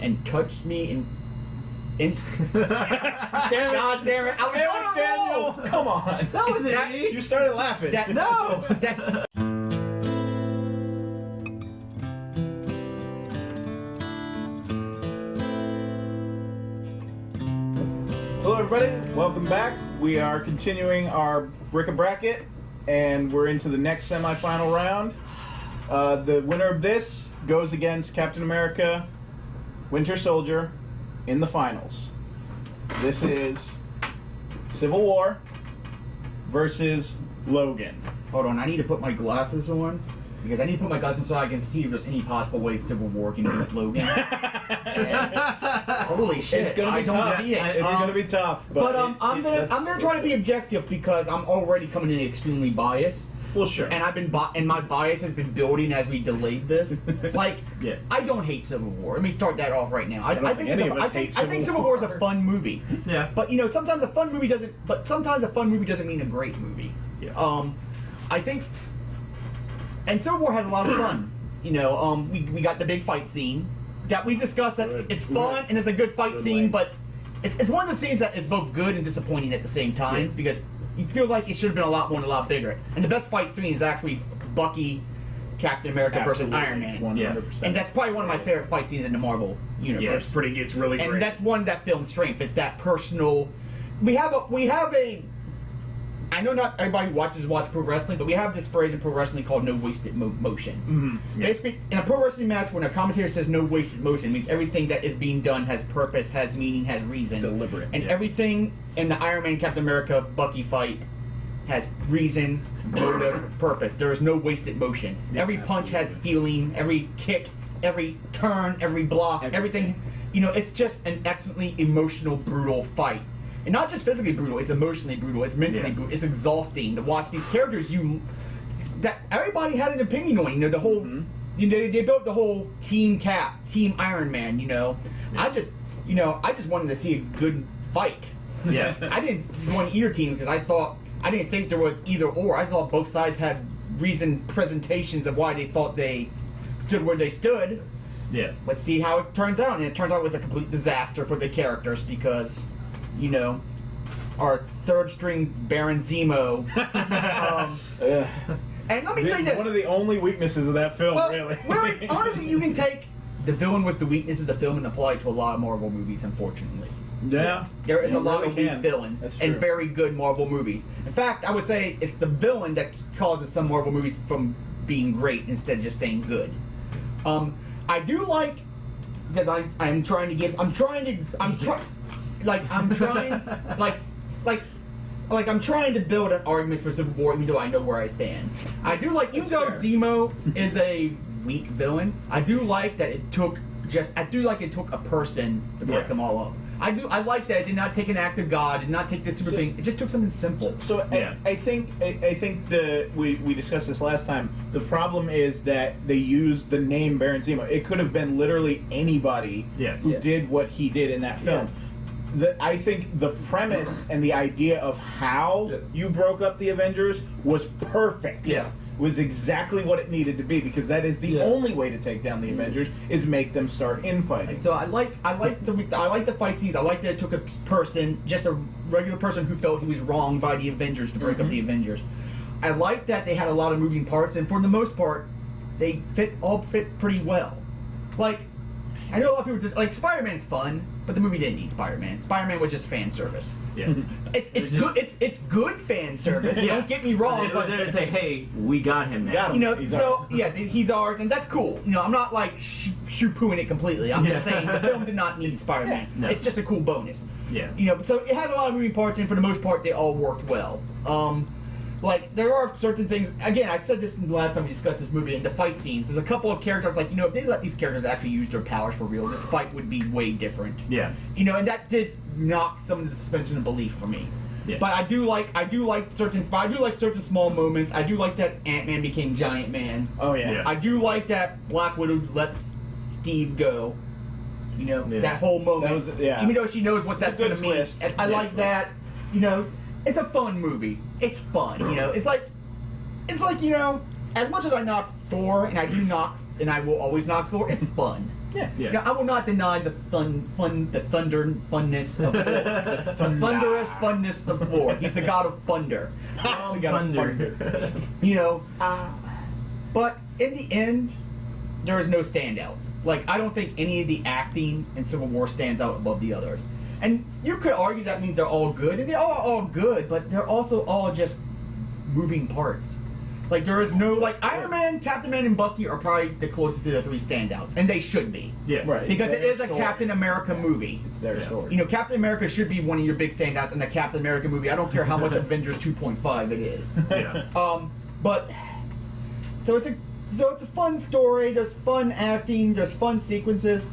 and touched me in Damn it. God damn it! I was on a roll. Come on. That was it. You started laughing. Hello everybody, welcome back. We are continuing our brick-a-bracket, and we're into the next semifinal round. The winner of this goes against Captain America, Winter Soldier, in the finals. This is Civil War versus Logan. Hold on, I need to put my glasses on. Because I need to put my glasses on so I can see if there's any possible way Civil War can do with Logan. Holy shit! It's gonna be don't tough. see it. It's gonna be tough. But I'm gonna try to be objective because I'm already coming in extremely biased. Well, sure. And and my bias has been building as we delayed this. Like, Yeah. I don't hate Civil War. Let me start that off right now. I think Civil War War is a fun movie. Yeah. But sometimes a fun movie doesn't. But sometimes a fun movie doesn't mean a great movie. Yeah. I think. And Civil War has a lot of fun. We got the big fight scene that we discussed. That it's fun and it's a good fight scene, but it's one of the scenes that is both good and disappointing at the same time because you feel like it should have been a lot more and a lot bigger. And the best fight scene is actually Bucky, Captain America versus Iron Man. 100%. And that's probably one of my favorite fight scenes in the Marvel universe. Yeah, it's really great. And that's one that film's strength. It's that personal. We have a. I know not everybody watch pro wrestling, but we have this phrase in pro wrestling called "no wasted motion." Mm-hmm. Yeah. Basically, in a pro wrestling match, when a commentator says "no wasted motion," it means everything that is being done has purpose, has meaning, has reason. Deliberate. And everything in the Iron Man Captain America Bucky fight has reason, motive, purpose. There is no wasted motion. Yeah, every punch has feeling. Every kick, every turn, every block, everything. It's just an excellently emotional, brutal fight. And not just physically brutal, it's emotionally brutal, it's mentally brutal, it's exhausting to watch these characters that everybody had an opinion on, the whole, they built the whole Team Cap, Team Iron Man, I just wanted to see a good fight. Yeah. I didn't want either team because I didn't think there was either or. I thought both sides had reasoned presentations of why they thought they stood where they stood. Yeah. Let's see how it turns out, and it turns out it was a complete disaster for the characters because our third string Baron Zemo. And let me say this. One of the only weaknesses of that film, really. Honestly, you can take the villain was the weakness of the film and apply it to a lot of Marvel movies, unfortunately. Yeah. There is a lot of weak can. villains That's and true. very good Marvel movies. In fact, I would say it's the villain that causes some Marvel movies from being great instead of just staying good. I do like because I'm trying to build an argument for Civil War, even though I know where I stand. I do like, even though Zemo is a weak villain, I do like that it took a person to break them all up. I like that it did not take an act of God, did not take this super thing. It just took something simple. I think we discussed this last time. The problem is that they used the name Baron Zemo. It could have been literally anybody who did what he did in that film. I think the premise and the idea of how you broke up the Avengers was perfect. Yeah. Was exactly what it needed to be because that is the only way to take down the Avengers is make them start infighting. So I like the fight scenes. I like that it took a person, just a regular person who felt he was wronged by the Avengers to break up the Avengers. I like that they had a lot of moving parts, and for the most part, they all fit pretty well. Like, I know a lot of people just like Spider-Man's fun, but the movie didn't need Spider-Man. Spider-Man was just fan service. Yeah. It's good fan service. Don't get me wrong. It was there to say, hey, we got him now. Got him. He's ours. He's ours, and that's cool. I'm not like shoo-pooing it completely. I'm just saying the film did not need Spider-Man. No. It's just a cool bonus. Yeah. So it had a lot of moving parts, and for the most part, they all worked well. Like, there are certain things, again, I said this in the last time we discussed this movie, in the fight scenes, there's a couple of characters, like, if they let these characters actually use their powers for real, this fight would be way different. Yeah. And that did knock some of the suspension of belief for me. Yeah. But I do like certain small moments. I do like that Ant-Man became Giant Man. Oh, yeah. I do like that Black Widow lets Steve go. That whole moment. Even though she knows what that's going to mean. Twist. I like that. It's a fun movie. It's fun. It's like as much as I knock Thor, and I will always knock Thor, it's fun. Yeah. Yeah. Now, I will not deny the funness of Thor. The thunderous funness of Thor. He's the god of thunder. We got a thunder. You know, but in the end, there is no standouts. Like, I don't think any of the acting in Civil War stands out above the others. And you could argue that means they're all good, and they are all good, but they're also all just moving parts. Like, there is no, like, Iron Man, Captain Man, and Bucky are probably the closest to the three standouts, and they should be. Yeah. Right. Because it Their is a story. Captain America movie. It's their Yeah. story. You know, Captain America should be one of your big standouts in the Captain America movie. I don't care how much Avengers 2.5 it is. Yeah. But so it's a fun story. There's fun acting. There's fun sequences.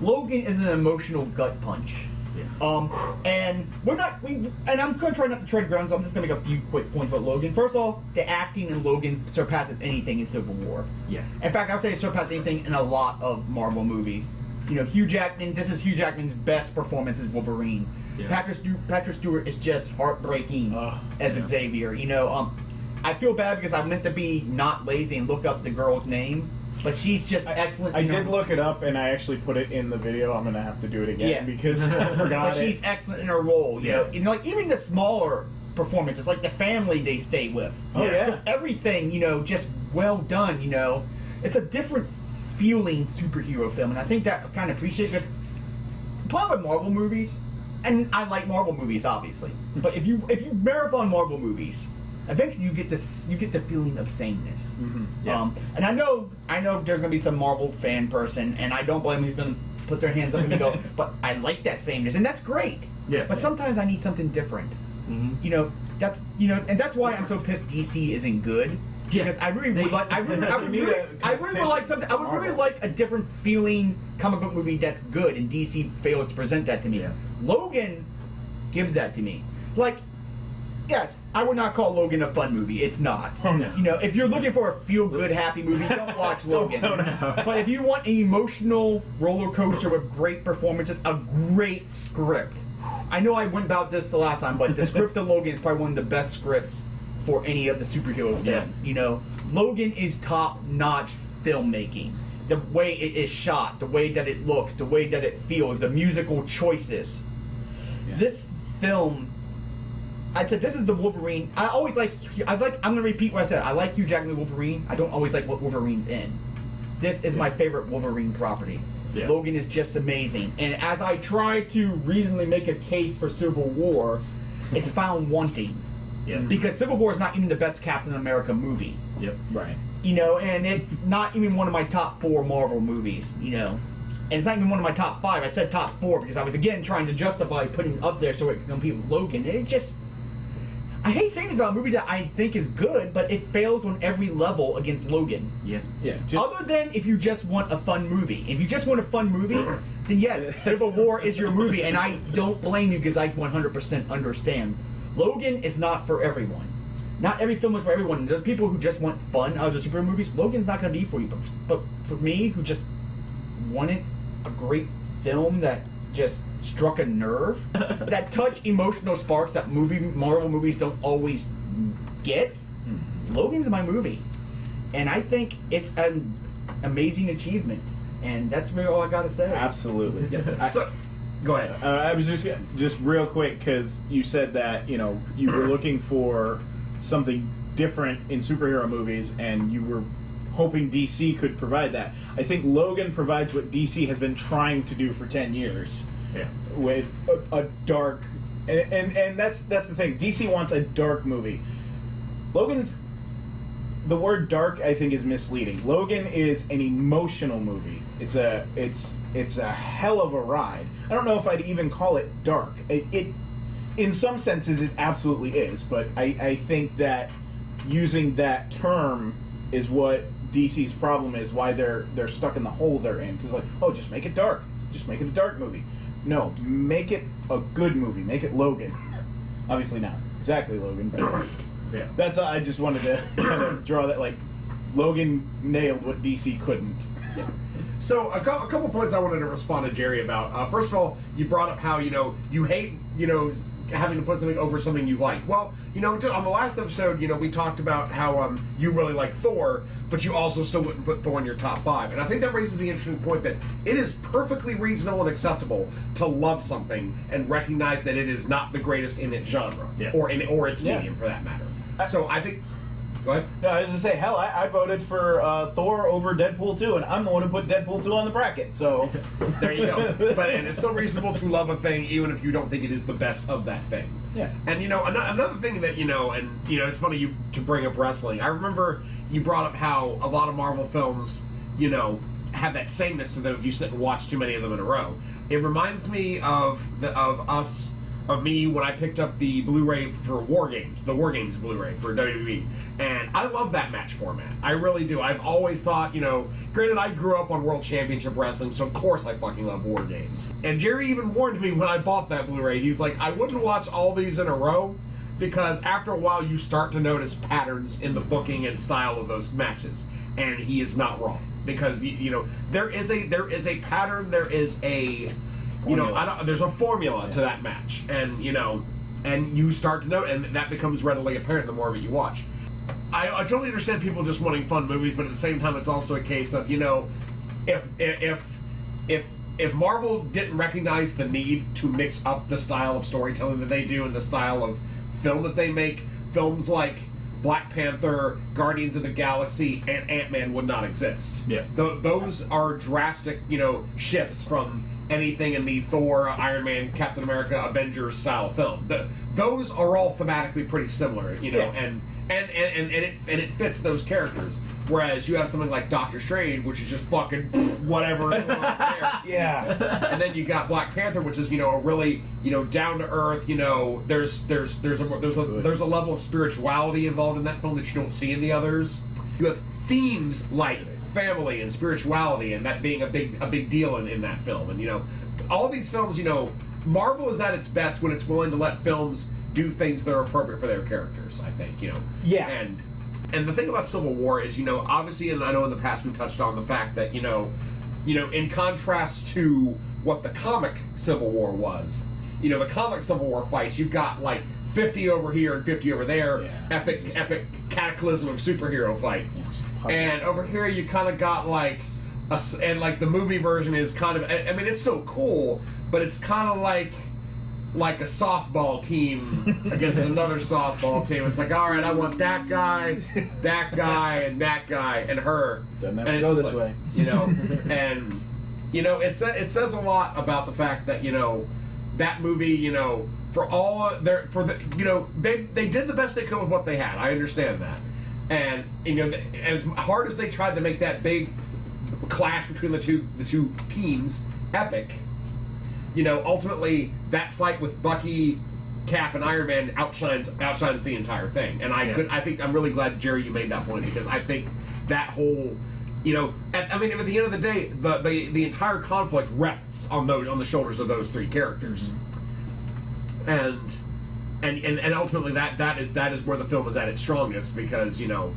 Logan is an emotional gut punch. Yeah. And I'm gonna try not to tread ground, so I'm just gonna make a few quick points about Logan. First of all, the acting in Logan surpasses anything in Civil War. Yeah. In fact, I would say it surpasses anything in a lot of Marvel movies. You know, Hugh Jackman. This is Hugh Jackman's best performance as Wolverine. Yeah. Patrick Stewart is just heartbreaking as yeah. Xavier. You know, I feel bad because I meant to be not lazy and look up the girl's name, but she's just excellent. I in her- did look it up, and I actually put it in the video. I'm gonna have to do it again Yeah. because I forgot But it. she's excellent in her role. You Yeah. know, and like even the smaller performances, like the family they stay with. Oh, yeah. Just everything. You know, just well done. You know, it's a different feeling superhero film, and I think that I kind of appreciate it. The problem with Marvel movies, and I like Marvel movies obviously, but if you marathon Marvel movies, eventually you get the feeling of sameness. Mhm. Yeah. And I know there's gonna be some Marvel fan person, and I don't blame them who's gonna put their hands up and go, but I like that sameness, and that's great. Yeah. But sometimes I need something different. Mm-hmm. You know, and that's why I'm so pissed DC isn't good. Yeah. Because I really would like, I would need really a would like something. I would really Marvel. like a different feeling comic book movie that's good, and DC fails to present that to me. Yeah. Logan gives that to me. Like, yes, I would not call Logan a fun movie. It's not. Oh, no. You know, if you're looking for a feel-good, happy movie, don't watch Logan. no. But if you want an emotional roller coaster with great performances, a great script. I know I went about this the last time, but the script of Logan is probably one of the best scripts for any of the superhero Yeah. films. You know, Logan is top-notch filmmaking. The way it is shot, the way that it looks, the way that it feels, the musical choices. Yeah. This film, I said this is the Wolverine. I'm gonna repeat what I said. I like Hugh Jackman Wolverine. I don't always like what Wolverine's in. This is my favorite Wolverine property. Yeah. Logan is just amazing. And as I try to reasonably make a case for Civil War, it's found wanting. Yeah. Because Civil War is not even the best Captain America movie. Yep. Right. You know, and it's not even one of my top 4 Marvel movies, you know. And it's not even one of my top 5. I said top 4 because I was, again, trying to justify putting it up there so it could compete with Logan. And it just... I hate saying this about a movie that I think is good, but it fails on every level against Logan. Yeah. Yeah. Other than if you just want a fun movie. If you just want a fun movie, then yes, Civil War is your movie, and I don't blame you because I 100% understand. Logan is not for everyone. Not every film is for everyone. There's people who just want fun out of the superhero movies. Logan's not going to be for you, but for me, who just wanted a great film that just struck a nerve, that touch emotional sparks that Marvel movies don't always get, Logan's my movie. And I think it's an amazing achievement. And that's really all I got to say. Absolutely. So, go ahead. I was just real quick because you said that you were looking for something different in superhero movies, and you were hoping DC could provide that. I think Logan provides what DC has been trying to do for 10 years. Yeah. With a dark, and that's the thing. DC wants a dark movie. The word dark I think is misleading. Logan is an emotional movie. It's a hell of a ride. I don't know if I'd even call it dark. It in some senses it absolutely is, but I think that using that term is what DC's problem is. Why they're stuck in the hole they're in. Because just make it dark. Just make it a dark movie. No, make it a good movie. Make it Logan. Obviously not exactly Logan, but Yeah. that's I just wanted to kind of draw that. Logan nailed what DC couldn't. So a couple points I wanted to respond to Jerry about. First of all, you brought up how you hate having to put something over something you like? Well, you know, on the last episode, you know, we talked about how you really like Thor, but you also still wouldn't put Thor in your top 5. And I think that raises the interesting point that it is perfectly reasonable and acceptable to love something and recognize that it is not the greatest in its genre, or its medium for that matter. So I think. Go ahead. No, I was gonna say, hell, I voted for Thor over Deadpool 2, and I'm the one who put Deadpool 2 on the bracket. So there you go. And it's still reasonable to love a thing, even if you don't think it is the best of that thing. Yeah. And you know, another thing that it's funny to bring up wrestling. I remember you brought up how a lot of Marvel films, you know, have that sameness to them if you sit and watch too many of them in a row. It reminds me of me when I picked up the Blu-ray for War Games, the War Games Blu-ray for WWE, and I love that match format. I really do. I've always thought, you know, granted I grew up on World Championship Wrestling, so of course I fucking love War Games. And Jerry even warned me when I bought that Blu-ray. He's like, I wouldn't watch all these in a row, because after a while you start to notice patterns in the booking and style of those matches. And he is not wrong, because you know there is a pattern, there is a there's a formula to that match, and you know, and you start to know, and that becomes readily apparent the more of it you watch. I totally understand people just wanting fun movies, but at the same time, it's also a case of, you know, if Marvel didn't recognize the need to mix up the style of storytelling that they do and the style of film that they make, films like Black Panther, Guardians of the Galaxy, and Ant-Man would not exist. Yeah. Those are drastic, you know, shifts from anything in the Thor, Iron Man, Captain America, Avengers style film. Those are all thematically pretty similar, you know, and it fits those characters. Whereas you have something like Doctor Strange, which is just fucking whatever. Yeah. And then you got Black Panther, which is, you know, a really, you know, down to earth, you know, there's a level of spirituality involved in that film that you don't see in the others. You have themes like family and spirituality, and that being a big deal in that film. And you know, all these films, you know, Marvel is at its best when it's willing to let films do things that are appropriate for their characters, I think, you know. Yeah. And the thing about Civil War is, you know, obviously, and I know in the past we touched on the fact that, you know, in contrast to what the comic Civil War was, you know, the comic Civil War fights, you've got like 50 over here and 50 over there, epic cataclysm of superhero fight. And over here you kind of got like, and like the movie version is kind of, I mean, it's still cool, but it's kind of like a softball team against another softball team. It's like, all right, I want that guy, and that guy, and her. Doesn't have and to it's go just this like, way. you know, and you know, it says a lot about the fact that, you know, that movie, you know, you know, they did the best they could with what they had. I understand that, and you know, as hard as they tried to make that big clash between the two teams epic, you know, ultimately that fight with Bucky, Cap, and Iron Man outshines the entire thing. And I think I'm really glad, Jerry, you made that point, because I think that whole, you know, at the end of the day, the entire conflict rests on the shoulders of those three characters, and ultimately that is where the film is at its strongest, because, you know.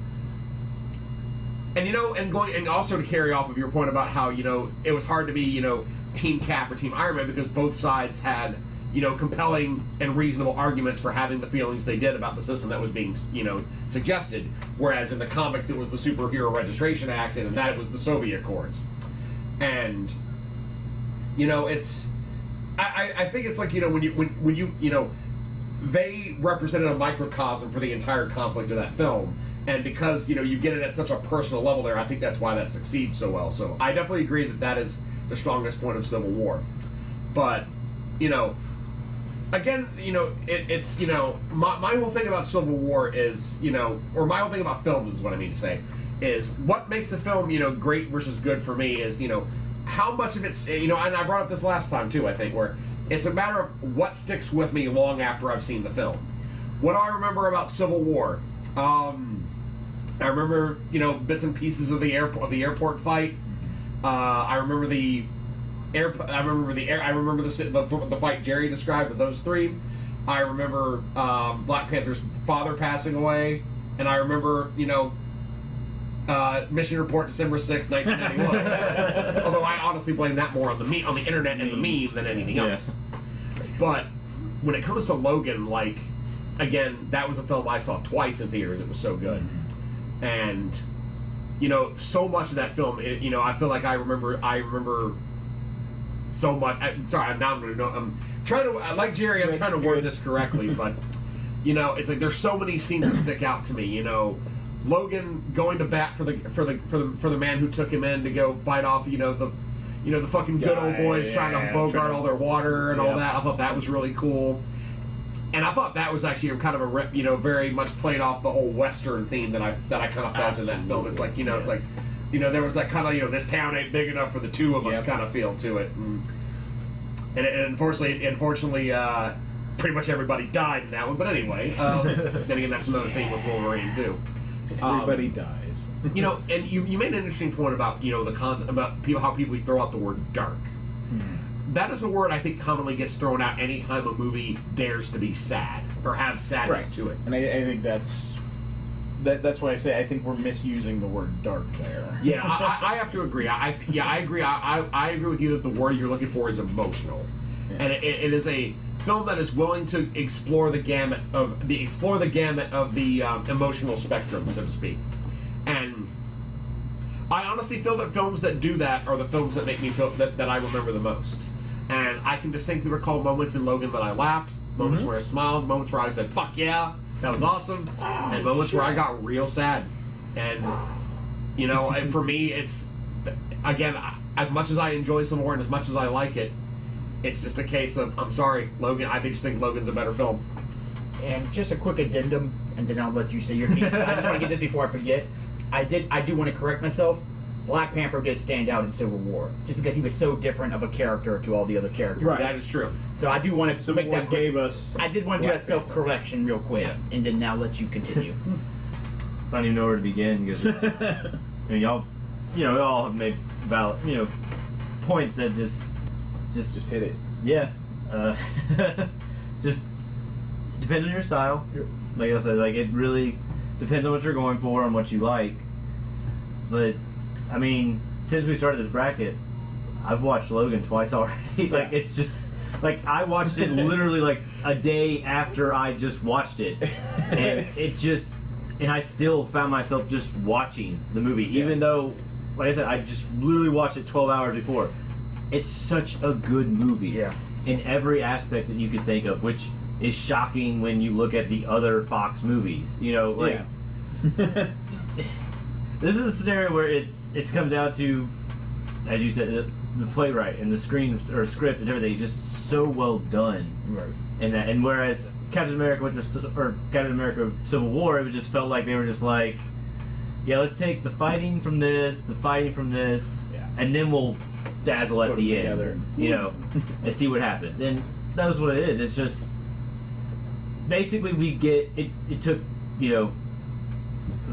And also to carry off of your point about how, you know, it was hard to be, you know, Team Cap or Team Iron Man, because both sides had, you know, compelling and reasonable arguments for having the feelings they did about the system that was being, you know, suggested. Whereas in the comics it was the Superhero Registration Act, and in that it was the Soviet Accords. And, you know, I think it's like, you know, when you know, they represented a microcosm for the entire conflict of that film. And because, you know, you get it at such a personal level there, I think that's why that succeeds so well. So I definitely agree that is the strongest point of Civil War. But, you know, again, you know, it's, you know, my whole thing about Civil War is, you know, or my whole thing about films is what I mean to say, is what makes a film, you know, great versus good for me is, you know, how much of it's, you know, and I brought up this last time too, I think, where it's a matter of what sticks with me long after I've seen the film. What do I remember about Civil War? I remember, you know, bits and pieces of the airport fight. I remember the fight Jerry described with those three. I remember Black Panther's father passing away, and I remember, you know, Mission Report December 6th, 1991. Although I honestly blame that more on the internet and the meme than anything else. But when it comes to Logan, like, again, that was a film I saw twice in theaters. It was so good, and so much of that film, I feel like I remember so much. I'm trying to, like Jerry, I'm trying to word this correctly, but it's like there's so many scenes that stick out to me. Logan going to bat for the man who took him in to go fight off, the fucking good old boys trying to bogart all their water and all that. I thought that was really cool. And I thought that was actually kind of a very much played off the whole Western theme that I kind of felt in that film. It's like it's like there was that kind of this town ain't big enough for the two of us kind of feel to it. And unfortunately, pretty much everybody died in that one. But anyway, then again, that's another thing with Wolverine too. Everybody dies. And you made an interesting point about the concept about how people throw out the word dark. That is a word I think commonly gets thrown out anytime a movie dares to be sad or have sadness to it. And I think that's why I say I think we're misusing the word dark there. Yeah, I have to agree. I agree. I agree with you that the word you're looking for is emotional, and it is a film that is willing to explore the gamut of the emotional spectrum, so to speak. And I honestly feel that films that do that are the films that make me feel that I remember the most. And I can distinctly recall moments in Logan that I laughed, moments where I smiled, moments where I said, "Fuck yeah, that was awesome," and moments where I got real sad. And and for me, it's again, as much as I enjoy Civil War and as much as I like it, it's just a case of I'm sorry, Logan. I just think Logan's a better film. And just a quick addendum, and then I'll let you say your piece. I just want to get this before I forget. I do want to correct myself. Black Panther did stand out in Civil War, just because he was so different of a character to all the other characters. Right. That is true. So I do want to make that gave us. I did want to do that self-correction real quick, and then now let you continue. I don't even know where to begin because it's just, y'all, we all have made valid, points that just hit it. Yeah, just depends on your style. Like I said, like it really depends on what you're going for and what you like. But I mean, since we started this bracket, I've watched Logan twice already. Like it's just like I watched it literally like a day after I just watched it, and and I still found myself just watching the movie, even though, like I said, I just literally watched it 12 hours before. It's such a good movie in every aspect that you could think of, which is shocking when you look at the other Fox movies. This is a scenario where it's come down to, as you said, the playwright and the script and everything is just so well done. Right. And whereas Captain America Captain America Civil War, it just felt like they were just like, let's take the fighting from this, and then we'll dazzle at the end, and see what happens. And that was what it is. It's just basically we get it. It took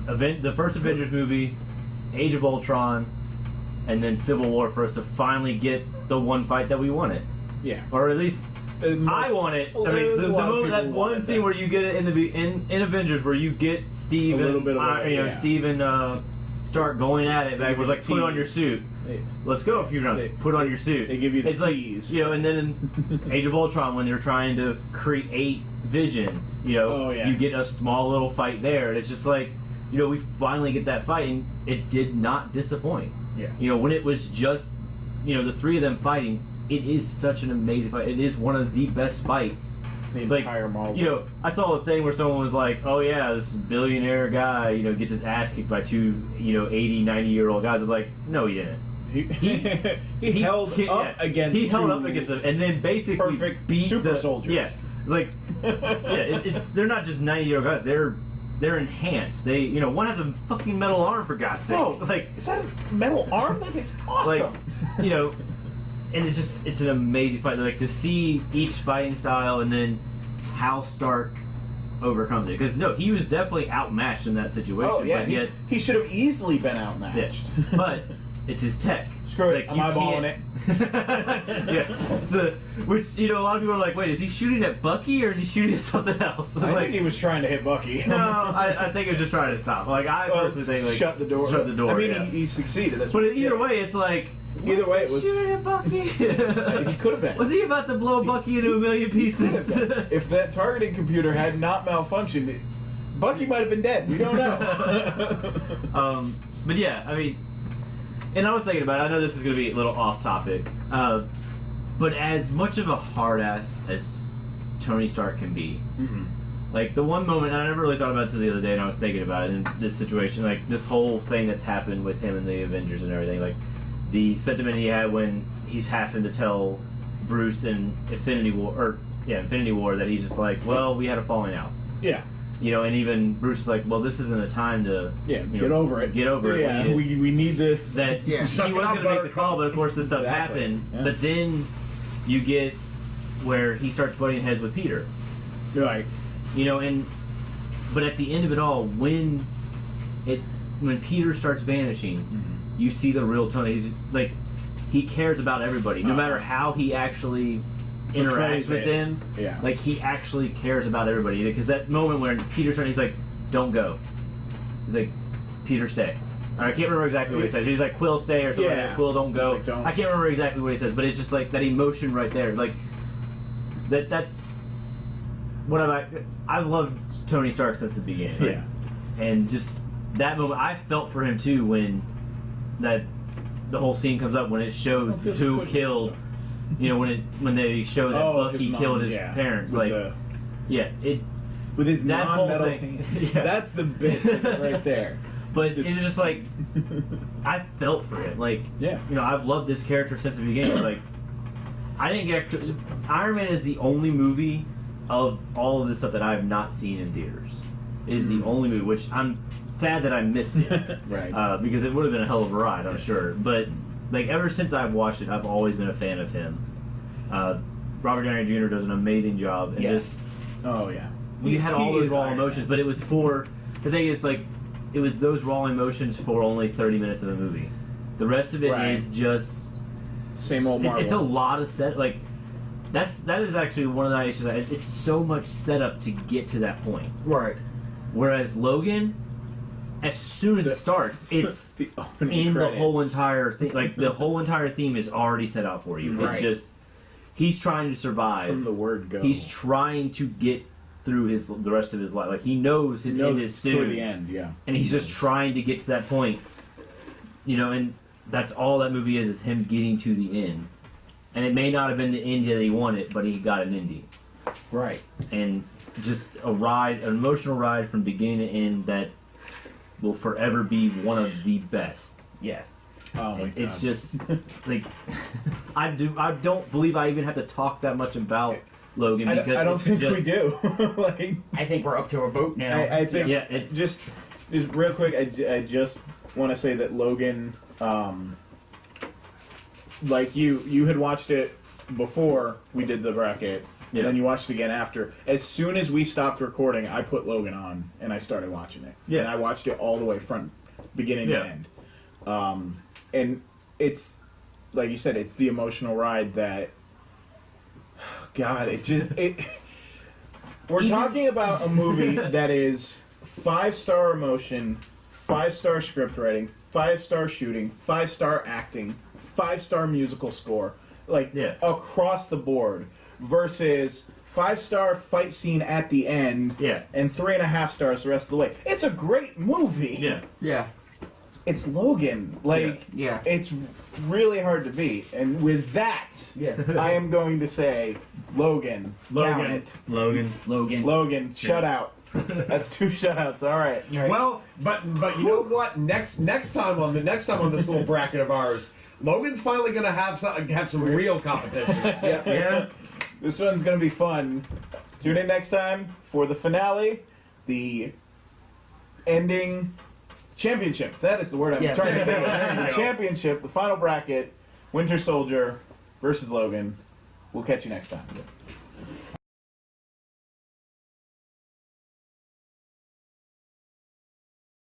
the first Avengers movie, Age of Ultron, and then Civil War for us to finally get the one fight that we wanted. Yeah. Or at least I want it. I mean, the moment, that one scene where you get it in Avengers where you get Steve Steve and Stark going at it backwards, like put on your suit. Let's go a few rounds. Put on your suit. They give you the tease. And then in Age of Ultron when they're trying to create Vision, you get a small little fight there, and it's just like, we finally get that fight, and it did not disappoint. Yeah. When it was just, the three of them fighting, it is such an amazing fight. It is one of the best fights. It's like, I saw a thing where someone was like, oh yeah, this billionaire guy, gets his ass kicked by two, 80, 90-year-old guys. It's like, no, he didn't. He held up against them, and then basically beat super soldiers. Yeah, it's like, they're not just 90-year-old guys. They're enhanced. They, one has a fucking metal arm for God's sake. Whoa, like, is that a metal arm? That is awesome. Like, and it's an amazing fight. Like to see each fighting style and then how Stark overcomes it. Because he was definitely outmatched in that situation. Oh yeah, but yet, he should have easily been outmatched. Yeah. But it's his tech. Screw it, I'm eyeballing it. Which a lot of people are like, wait, is he shooting at Bucky or is he shooting at something else? I think he was trying to hit Bucky. No, I think he was just trying to stop. Like I personally think, like, shut the door. Shut the door. I mean, he succeeded. But either way, it's like Either way, it was. Shooting at Bucky. He could have been. Was he about to blow Bucky into a million pieces? If that targeting computer had not malfunctioned, Bucky might have been dead. We don't know. But yeah, I mean, and I was thinking about it. I know this is going to be a little off topic, but as much of a hard ass as Tony Stark can be, like the one moment, and I never really thought about it till the other day, and I was thinking about it in this situation, like this whole thing that's happened with him and the Avengers and everything, like the sentiment he had when he's having to tell Bruce in Infinity War that he's just like, well, we had a falling out. Yeah. You know, and even Bruce is like, well, this isn't a time to get over it. Get over it. Yeah, we need to. That Yeah. he was going to make the call, but of course this stuff Exactly. happened. Yeah. But then you get where he starts butting heads with Peter. Right. You know, but at the end of it all, when Peter starts vanishing, you see the real Tony. He's like, he cares about everybody, no matter how he actually interacts with them. Yeah. Like he actually cares about everybody, because that moment when Peter's turning, he's like, "Don't go." He's like, "Peter, stay." I can't remember exactly what he says. He's like, "Quill, stay," or something like that. "Quill, don't go." Like, don't. I can't remember exactly what he says, but it's just like that emotion right there. Like that's what I've loved Tony Stark since the beginning. Yeah. And just that moment, I felt for him too when the whole scene comes up when it shows who killed. You know, when they show that Bucky killed his parents, with like with his that whole non-metal thing. paint. Yeah. That's the bit right there. But it's just like I felt for him. Like Yeah. you know, I've loved this character since the beginning. Like I didn't get Iron Man is the only movie of all of this stuff that I have not seen in theaters. It is the only movie, which I'm sad that I missed it. Right. Because it would have been a hell of a ride, I'm sure. But like ever since I've watched it, I've always been a fan of him. Robert Downey Jr. does an amazing job, and Yes. just Oh yeah. you had all those is raw Iron emotions, Man. but it was for the thing is like it was those raw emotions for only 30 minutes of the movie. The rest of it Right. is just Same old Marvel. it's a lot of set like that is actually one of the issues. It's so much setup to get to that point. Right. Whereas Logan, as soon as it starts, it's the opening in credits. the whole entire thing. Like the whole entire theme is already set out for you. Right. It's just he's trying to survive. From the word go. He's trying to get through the rest of his life. Like he knows his end is toward soon, the end. Yeah. and he's just trying to get to that point. You know, and that's all that movie is him getting to the end. And it may not have been the end that he wanted, but he got an ending. Right. And just an emotional ride from beginning to end that will forever be one of the best. Yes. Oh my And god. it's just like I don't believe I even have to talk that much about Logan because I don't it's think just, we do. Like, I think we're up to a vote now. I think Yeah, it's just real quick. I just want to say that Logan, like you had watched it before we did the bracket, Yeah. and then you watched it again after. As soon as we stopped recording, I put Logan on and I started watching it. Yeah. And I watched it all the way from beginning Yeah. to end. And it's like you said, it's the emotional ride that. God, we're talking about a movie that is 5-star emotion, 5-star script writing, 5-star shooting, 5-star acting, 5-star musical score, like Yeah. across the board, versus 5-star fight scene at the end, Yeah. and 3.5 stars the rest of the way. It's a great movie. Yeah. Yeah. It's Logan. Like, Yeah. it's really hard to beat. And with that, Yeah. I am going to say Logan. Count Logan. it. Logan. Logan, shut out. That's 2 shutouts. All right. Right. Well, but you know what? Next time on this little bracket of ours, Logan's finally going to have some real competition. Yeah. This one's going to be fun. Tune in next time for the finale, the ending championship. That is the word I'm Yes. trying to think There of. you The go. championship, the final bracket, Winter Soldier versus Logan. We'll catch you next time.